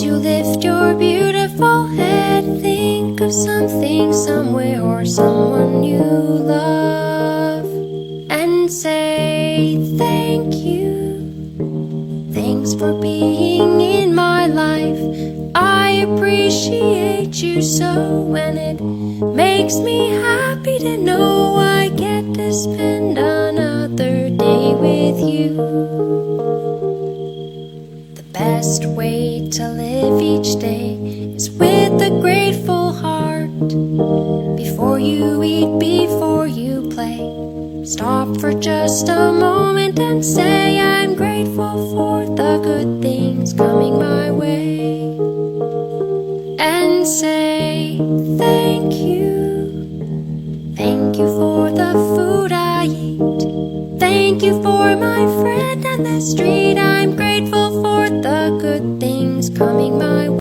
you lift your beautiful head, think of something, somewhere, or someone you love, and say thank you. Thanks for being in my life. I appreciate you so, and it makes me happy to know I get to spend another day with you. The best way to live each day is with a grateful heart. Before you eat, before you play, stop for just a moment and say, I'm grateful for the good things coming my way. And say thank you. Thank you for the food I eat. Thank you for my friend and the street. I'm grateful for the good things coming my way.